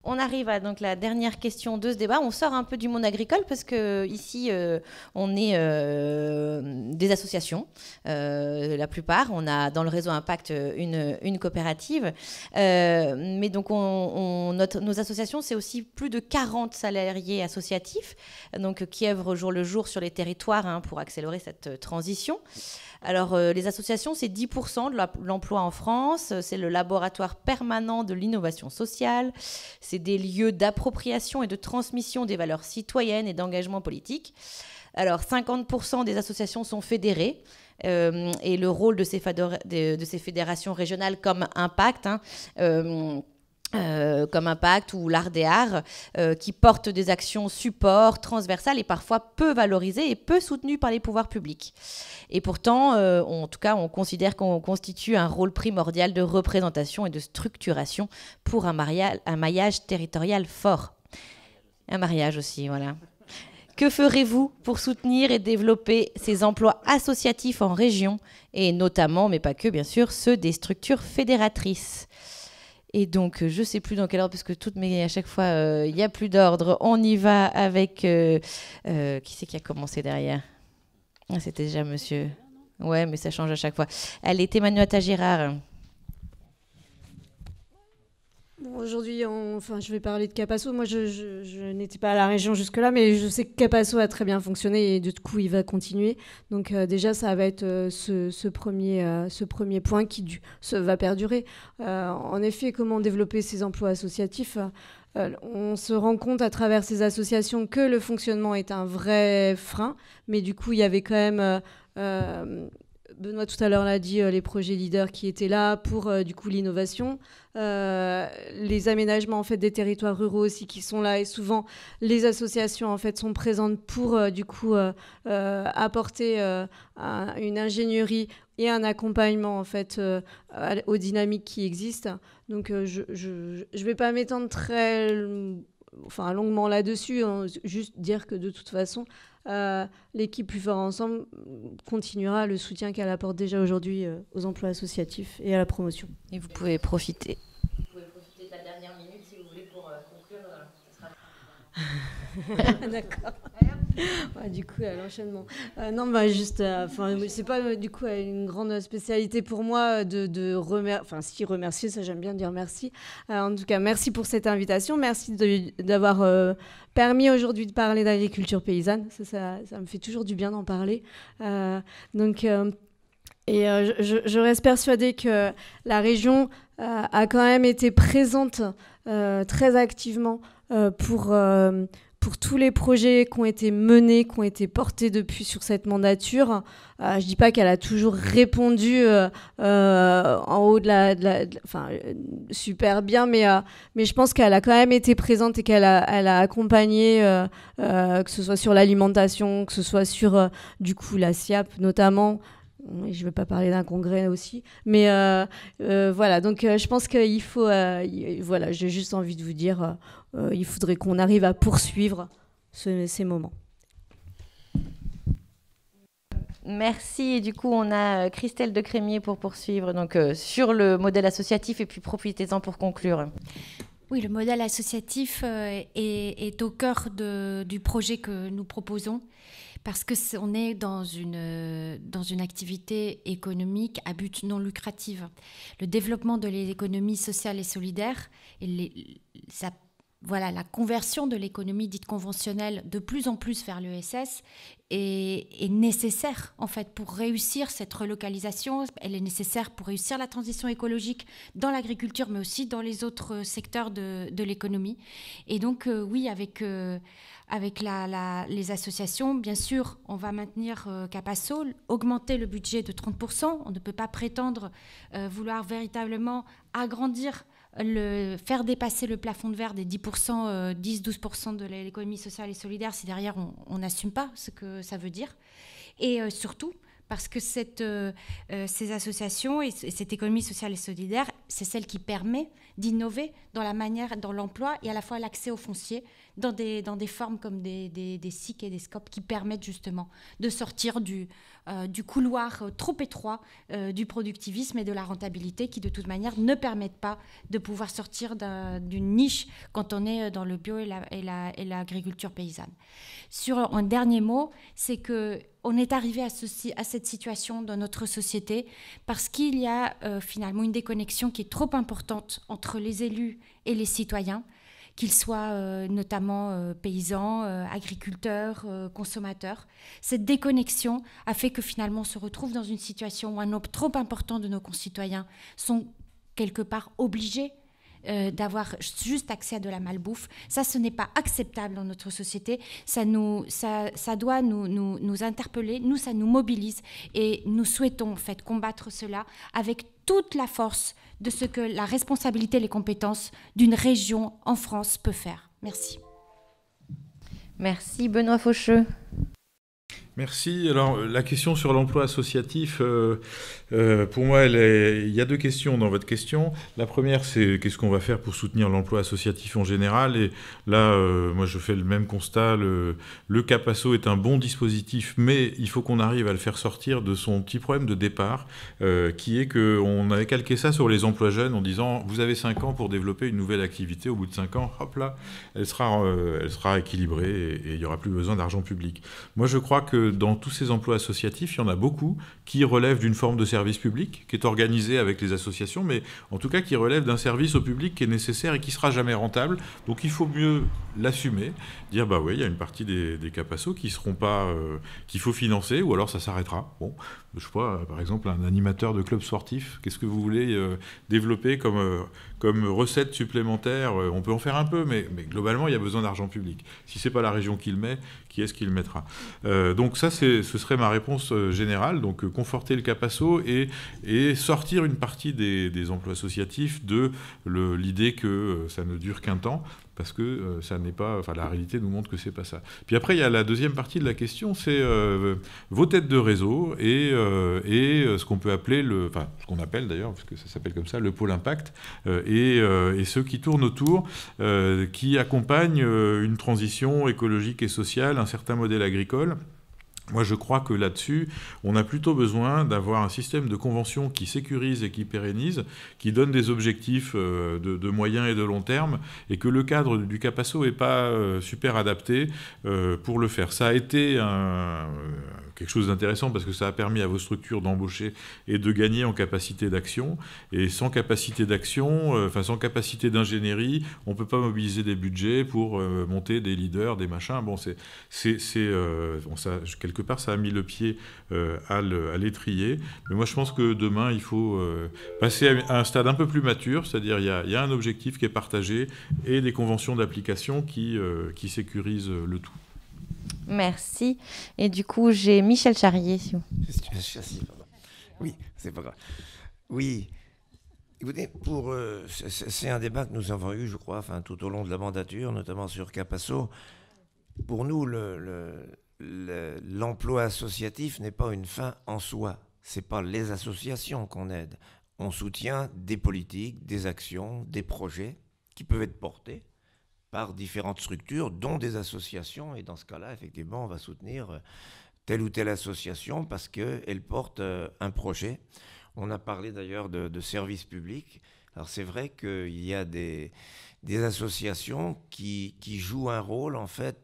on arrive à donc, la dernière question de ce débat. On sort un peu du monde agricole parce qu'ici, on est des associations, la plupart. On a dans le réseau Impact une coopérative. Mais donc, nos associations, c'est aussi plus de 40 salariés associatifs donc, qui œuvrent jour le jour sur les territoires pour accélérer cette transition. Alors, les associations, c'est 10% de l'emploi en France. C'est le laboratoire permanent de l'innovation sociale. C'est des lieux d'appropriation et de transmission des valeurs citoyennes et d'engagement politique. Alors, 50% des associations sont fédérées. Et le rôle de ces fédérations régionales comme Impact, comme Impact ou l'Art des Arts, qui portent des actions support, transversales et parfois peu valorisées et peu soutenues par les pouvoirs publics. Et pourtant, en tout cas, on considère qu'on constitue un rôle primordial de représentation et de structuration pour un maillage territorial fort. Un mariage aussi, voilà. Que ferez-vous pour soutenir et développer ces emplois associatifs en région, et notamment, mais pas que, bien sûr, ceux des structures fédératrices ? Et donc, je ne sais plus dans quel ordre, parce que à chaque fois, il n'y a plus d'ordre. On y va avec... qui c'est qui a commencé derrière ? C'était déjà monsieur. Ouais, mais ça change à chaque fois. Elle est Emmanuel Girard. Bon, aujourd'hui, je vais parler de Capasso. Moi, je n'étais pas à la région jusque-là, mais je sais que Capasso a très bien fonctionné et du coup, il va continuer. Donc déjà, ça va être ce premier point qui va perdurer. En effet, comment développer ces emplois associatifs ? On se rend compte à travers ces associations que le fonctionnement est un vrai frein, mais du coup, il y avait quand même... Benoît tout à l'heure l'a dit, les projets leaders qui étaient là pour du coup l'innovation, les aménagements en fait des territoires ruraux aussi qui sont là, et souvent les associations en fait sont présentes pour du coup apporter une ingénierie et un accompagnement en fait aux dynamiques qui existent. Donc je vais pas m'étendre longuement là-dessus, juste dire que de toute façon l'équipe Plus Fort Ensemble continuera le soutien qu'elle apporte déjà aujourd'hui aux emplois associatifs et à la promotion. Et vous pouvez profiter. Vous pouvez profiter de la dernière minute si vous voulez pour conclure. D'accord. Ouais, du coup, l'enchaînement. C'est pas du coup une grande spécialité pour moi de remercier, ça j'aime bien dire merci. En tout cas, merci pour cette invitation. Merci d'avoir permis aujourd'hui de parler d'agriculture paysanne. Ça me fait toujours du bien d'en parler. Je reste persuadée que la région a quand même été présente très activement pour tous les projets qui ont été menés, qui ont été portés depuis sur cette mandature. Je dis pas qu'elle a toujours répondu en haut super bien, mais je pense qu'elle a quand même été présente et qu'elle a accompagné, que ce soit sur l'alimentation, que ce soit sur du coup la SIAP notamment. Je ne vais pas parler d'un congrès aussi, mais voilà. Donc, je pense qu'il faut, j'ai juste envie de vous dire, il faudrait qu'on arrive à poursuivre ces moments. Merci. Et du coup, on a Christelle de Crémier pour poursuivre donc, sur le modèle associatif, et puis profitez-en pour conclure. Oui, le modèle associatif est au cœur du projet que nous proposons, parce qu'on est dans une activité économique à but non lucratif. Le développement de l'économie sociale et solidaire, la conversion de l'économie dite conventionnelle de plus en plus vers l'ESS est nécessaire en fait pour réussir cette relocalisation. Elle est nécessaire pour réussir la transition écologique dans l'agriculture, mais aussi dans les autres secteurs de l'économie. Et donc oui, avec les associations, bien sûr, on va maintenir Capasso, augmenter le budget de 30%. On ne peut pas prétendre vouloir véritablement agrandir, faire dépasser le plafond de verre des 10%, 10-12% de l'économie sociale et solidaire si derrière on n'assume pas ce que ça veut dire. Et surtout, parce que ces associations et cette économie sociale et solidaire, c'est celle qui permet d'innover dans l'emploi et à la fois l'accès au foncier dans des formes comme des SIC et des SCOP qui permettent justement de sortir du couloir trop étroit du productivisme et de la rentabilité qui, de toute manière, ne permettent pas de pouvoir sortir d'une niche quand on est dans le bio et l'agriculture paysanne. Sur un dernier mot, c'est qu'on est arrivé à cette situation dans notre société parce qu'il y a finalement une déconnexion qui est trop importante entre les élus et les citoyens, qu'ils soient notamment paysans, agriculteurs, consommateurs. Cette déconnexion a fait que finalement on se retrouve dans une situation où un nombre trop important de nos concitoyens sont quelque part obligés d'avoir juste accès à de la malbouffe. Ça, ce n'est pas acceptable dans notre société. Ça doit nous interpeller. Nous, ça nous mobilise. Et nous souhaitons en fait combattre cela avec toute la force de ce que la responsabilité et les compétences d'une région en France peut faire. Merci. Merci Benoît Faucheux. Merci. Alors, la question sur l'emploi associatif, pour moi, il y a deux questions dans votre question. La première, c'est qu'est-ce qu'on va faire pour soutenir l'emploi associatif en général. Et là, moi, je fais le même constat. Le Capasso est un bon dispositif, mais il faut qu'on arrive à le faire sortir de son petit problème de départ, qui est qu'on avait calqué ça sur les emplois jeunes en disant « Vous avez 5 ans pour développer une nouvelle activité. Au bout de 5 ans, hop là, elle sera équilibrée et il n'y aura plus besoin d'argent public. » Moi, je crois que dans tous ces emplois associatifs, il y en a beaucoup qui relèvent d'une forme de service public, qui est organisée avec les associations, mais en tout cas qui relève d'un service au public qui est nécessaire et qui ne sera jamais rentable. Donc il faut mieux l'assumer, dire bah oui, il y a une partie des Capasso qui seront pas, qu'il faut financer, ou alors ça s'arrêtera. Bon, je sais pas, par exemple, un animateur de club sportif, qu'est-ce que vous voulez développer comme recette supplémentaire? On peut en faire un peu, mais globalement, il y a besoin d'argent public. Si c'est pas la région qui le met, qui est-ce qui le mettra? Donc ça, ce serait ma réponse générale. Donc conforter le Capasso et sortir une partie des emplois associatifs de l'idée que ça ne dure qu'un temps, parce que ça n'est pas, enfin la réalité nous montre que c'est pas ça. Puis après il y a la deuxième partie de la question, c'est vos têtes de réseau et ce qu'on peut appeler ce qu'on appelle d'ailleurs, parce que ça s'appelle comme ça, le pôle impact, et ceux qui tournent autour, qui accompagnent une transition écologique et sociale, un certain modèle agricole. Moi, je crois que là-dessus, on a plutôt besoin d'avoir un système de convention qui sécurise et qui pérennise, qui donne des objectifs de moyen et de long terme, et que le cadre du Capasso n'est pas super adapté pour le faire. Ça a été quelque chose d'intéressant parce que ça a permis à vos structures d'embaucher et de gagner en capacité d'action. Et sans capacité d'action, sans capacité d'ingénierie, on ne peut pas mobiliser des budgets pour monter des leaders, des machins. Bon, quelque part, ça a mis le pied à l'étrier. Mais moi, je pense que demain, il faut passer à un stade un peu plus mature, c'est-à-dire il y a un objectif qui est partagé et des conventions d'application qui sécurisent le tout. Merci. Et du coup, j'ai Michel Charrier. Oui, c'est pas grave. Oui. Écoutez, c'est un débat que nous avons eu, je crois, tout au long de la mandature, notamment sur Capasso. Pour nous, l'emploi associatif n'est pas une fin en soi. Ce n'est pas les associations qu'on aide. On soutient des politiques, des actions, des projets qui peuvent être portés par différentes structures, dont des associations. Et dans ce cas-là, effectivement, on va soutenir telle ou telle association parce qu'elle porte un projet. On a parlé d'ailleurs de services publics. Alors c'est vrai qu'il y a des associations qui jouent un rôle, en fait,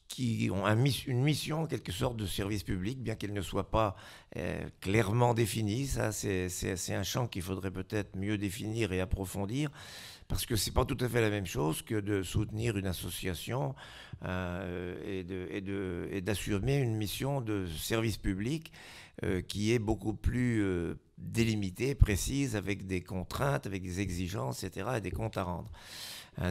qui ont une mission, en quelque sorte, de service public, bien qu'elle ne soit pas clairement définie. Ça, c'est un champ qu'il faudrait peut-être mieux définir et approfondir, parce que ce n'est pas tout à fait la même chose que de soutenir une association et d'assumer une mission de service public qui est beaucoup plus délimitée, précise, avec des contraintes, avec des exigences, etc., et des comptes à rendre.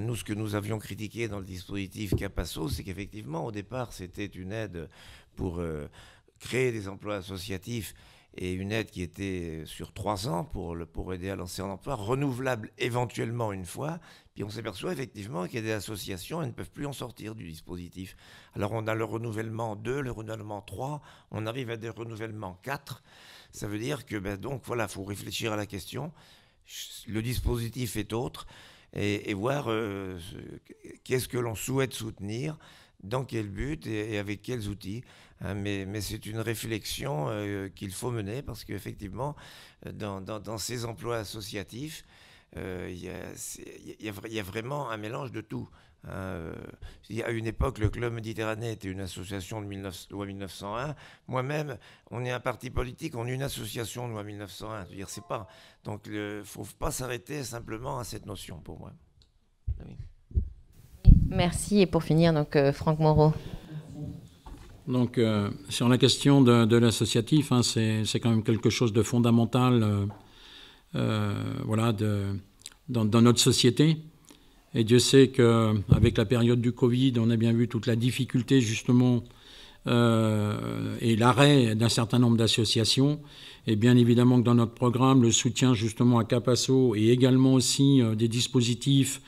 Nous, ce que nous avions critiqué dans le dispositif Capasso, c'est qu'effectivement, au départ, c'était une aide pour créer des emplois associatifs et une aide qui était sur 3 ans pour aider à lancer un emploi, renouvelable éventuellement une fois. Puis on s'aperçoit effectivement qu'il y a des associations, elles ne peuvent plus en sortir du dispositif. Alors on a le renouvellement 2, le renouvellement 3, on arrive à des renouvellements 4. Ça veut dire que, donc voilà, il faut réfléchir à la question. Le dispositif est autre. Et voir qu'est-ce que l'on souhaite soutenir, dans quel but et avec quels outils. hein, mais c'est une réflexion qu'il faut mener parce qu'effectivement, dans ces emplois associatifs, il y a vraiment un mélange de tout. À une époque, le Club Méditerranée était une association de loi 1901. Moi-même, on est un parti politique, on est une association de loi 1901. Je veux dire, c'est pas. Donc, faut pas s'arrêter simplement à cette notion pour moi. Oui. Merci. Et pour finir, donc Franck Moreau. Donc, sur la question de l'associatif, hein, c'est quand même quelque chose de fondamental, voilà, dans notre société. Et Dieu sait qu'avec la période du Covid, on a bien vu toute la difficulté justement et l'arrêt d'un certain nombre d'associations. Et bien évidemment que dans notre programme, le soutien justement à Capasso et également aussi des dispositifs,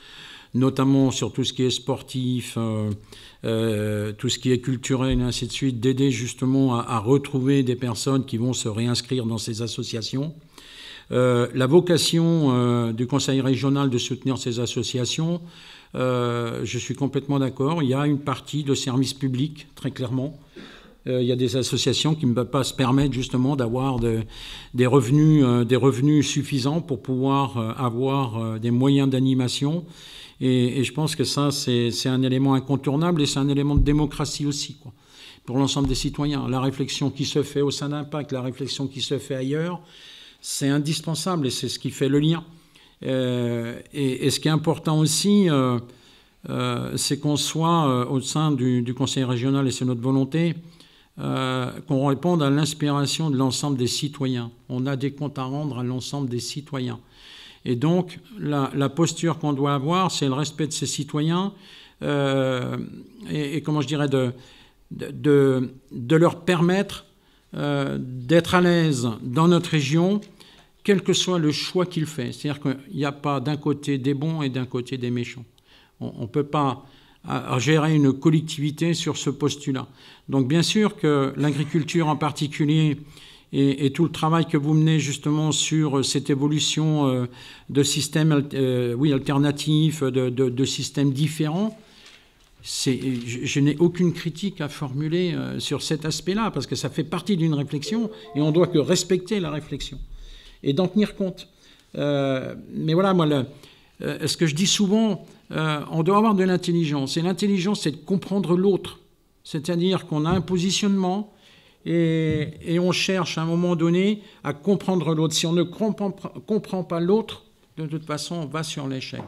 notamment sur tout ce qui est sportif, tout ce qui est culturel et ainsi de suite, d'aider justement à retrouver des personnes qui vont se réinscrire dans ces associations. La vocation du Conseil régional de soutenir ces associations, je suis complètement d'accord. Il y a une partie de service public, très clairement. Il y a des associations qui ne peuvent pas se permettre justement d'avoir des revenus suffisants pour pouvoir avoir des moyens d'animation. Et je pense que ça, c'est un élément incontournable et c'est un élément de démocratie aussi, quoi, pour l'ensemble des citoyens. La réflexion qui se fait au sein d'Impact, la réflexion qui se fait ailleurs, c'est indispensable et c'est ce qui fait le lien. Et ce qui est important aussi, c'est qu'on soit au sein du Conseil régional, et c'est notre volonté, qu'on réponde à l'inspiration de l'ensemble des citoyens. On a des comptes à rendre à l'ensemble des citoyens. Et donc, la posture qu'on doit avoir, c'est le respect de ces citoyens et comment je dirais, de leur permettre d'être à l'aise dans notre région, quel que soit le choix qu'il fait. C'est-à-dire qu'il n'y a pas d'un côté des bons et d'un côté des méchants. On ne peut pas gérer une collectivité sur ce postulat. Donc bien sûr que l'agriculture en particulier et tout le travail que vous menez justement sur cette évolution de systèmes alternatifs, de systèmes différents, je n'ai aucune critique à formuler sur cet aspect-là, parce que ça fait partie d'une réflexion et on doit que respecter la réflexion et d'en tenir compte. Mais voilà, moi, ce que je dis souvent, on doit avoir de l'intelligence. Et l'intelligence, c'est de comprendre l'autre. C'est-à-dire qu'on a un positionnement et on cherche à un moment donné à comprendre l'autre. Si on ne comprend pas l'autre, de toute façon, on va sur l'échec.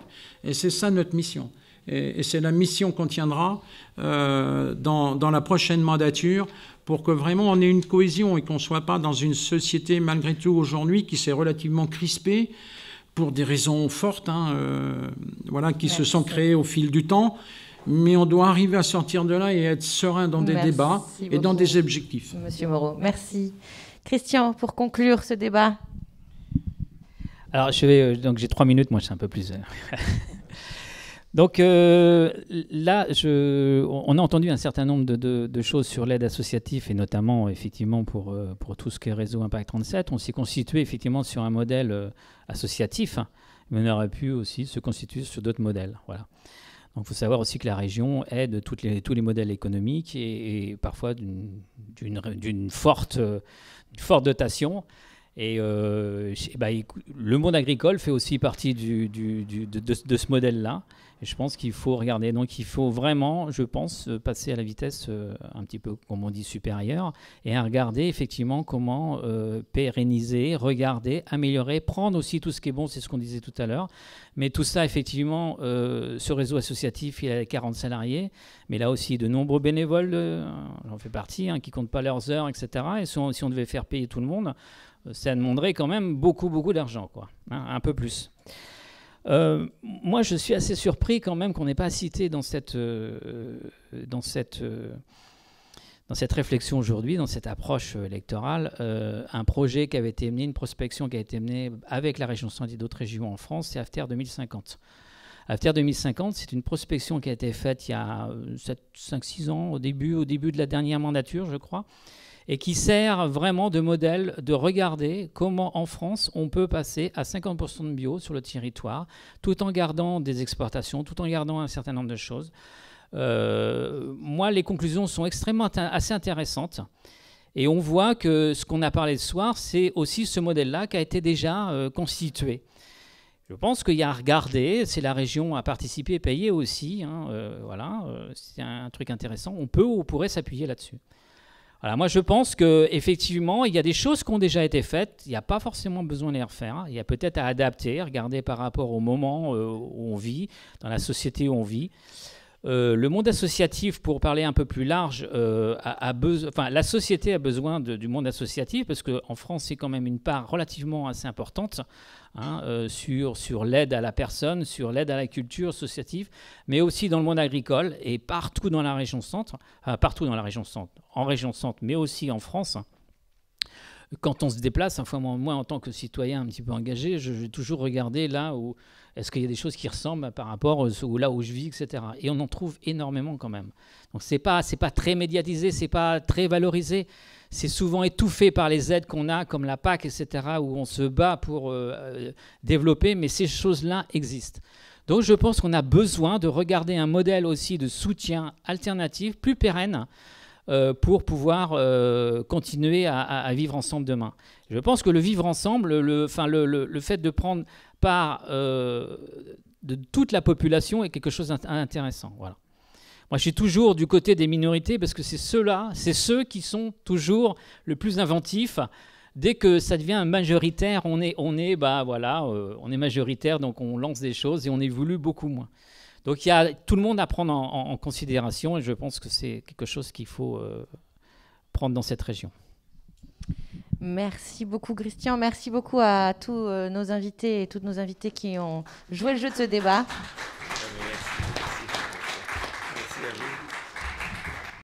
Et c'est ça notre mission. Et c'est la mission qu'on tiendra dans la prochaine mandature pour que vraiment on ait une cohésion et qu'on ne soit pas dans une société, malgré tout, aujourd'hui, qui s'est relativement crispée pour des raisons fortes, voilà, qui se sont créées au fil du temps. Mais on doit arriver à sortir de là et être serein dans des débats et dans des objectifs. Monsieur Moreau, merci. Christian, pour conclure ce débat. Alors, donc j'ai 3 minutes, moi je suis un peu plus... Donc là, on a entendu un certain nombre de choses sur l'aide associative et notamment effectivement pour tout ce qui est réseau Impact 37. On s'est constitué effectivement sur un modèle associatif, mais on aurait pu aussi se constituer sur d'autres modèles. Voilà. Donc il faut savoir aussi que la région aide tous les modèles économiques et parfois d'une forte dotation. Et le monde agricole fait aussi partie de ce modèle-là. Et je pense qu'il faut regarder. Donc il faut vraiment, je pense, passer à la vitesse un petit peu, comme on dit, supérieure et à regarder effectivement comment pérenniser, regarder, améliorer, prendre aussi tout ce qui est bon, c'est ce qu'on disait tout à l'heure. Mais tout ça, effectivement, ce réseau associatif, il a 40 salariés, mais là aussi de nombreux bénévoles, j'en fais partie, qui ne comptent pas leurs heures, etc. Et si on devait faire payer tout le monde, ça demanderait quand même beaucoup d'argent, quoi, un peu plus. Moi, je suis assez surpris quand même qu'on n'ait pas cité dans cette réflexion aujourd'hui, dans cette approche électorale, un projet qui avait été mené, une prospection qui a été menée avec la région Centre et d'autres régions en France, c'est AFTER 2050. AFTER 2050, c'est une prospection qui a été faite il y a 5-6 ans, au début de la dernière mandature, je crois, et qui sert vraiment de modèle de regarder comment en France on peut passer à 50% de bio sur le territoire, tout en gardant des exportations, tout en gardant un certain nombre de choses. Moi, les conclusions sont extrêmement assez intéressantes. Et on voit que ce qu'on a parlé ce soir, c'est aussi ce modèle-là qui a été déjà constitué. Je pense qu'il y a à regarder, c'est la région à participer et payer aussi. Hein, voilà, c'est un truc intéressant. On pourrait s'appuyer là-dessus. Voilà, moi, je pense qu'effectivement, il y a des choses qui ont déjà été faites. Il n'y a pas forcément besoin de les refaire. Il y a peut-être à adapter, regarder par rapport au moment où on vit, dans la société où on vit. Le monde associatif, pour parler un peu plus large, la société a besoin du monde associatif parce qu'en France, c'est quand même une part relativement assez importante sur l'aide à la personne, sur l'aide à la culture associative, mais aussi dans le monde agricole et partout dans la région centre, en région centre, mais aussi en France. Quand on se déplace, moi en tant que citoyen un petit peu engagé, je vais toujours regarder là où est-ce qu'il y a des choses qui ressemblent par rapport là où je vis, etc. Et on en trouve énormément quand même. Donc c'est pas très médiatisé, c'est pas très valorisé. C'est souvent étouffé par les aides qu'on a, comme la PAC, etc., où on se bat pour développer, mais ces choses-là existent. Donc je pense qu'on a besoin de regarder un modèle aussi de soutien alternatif, plus pérenne, pour pouvoir continuer à vivre ensemble demain. Je pense que le vivre ensemble, le fait de prendre part de toute la population est quelque chose d'intéressant. Voilà. Moi, je suis toujours du côté des minorités parce que c'est ceux qui sont toujours le plus inventifs. Dès que ça devient majoritaire, on est majoritaire, donc on lance des choses et on évolue beaucoup moins. Donc il y a tout le monde à prendre en considération et je pense que c'est quelque chose qu'il faut prendre dans cette région. Merci beaucoup Christian, merci beaucoup à tous nos invités et toutes nos invitées qui ont joué le jeu de ce débat.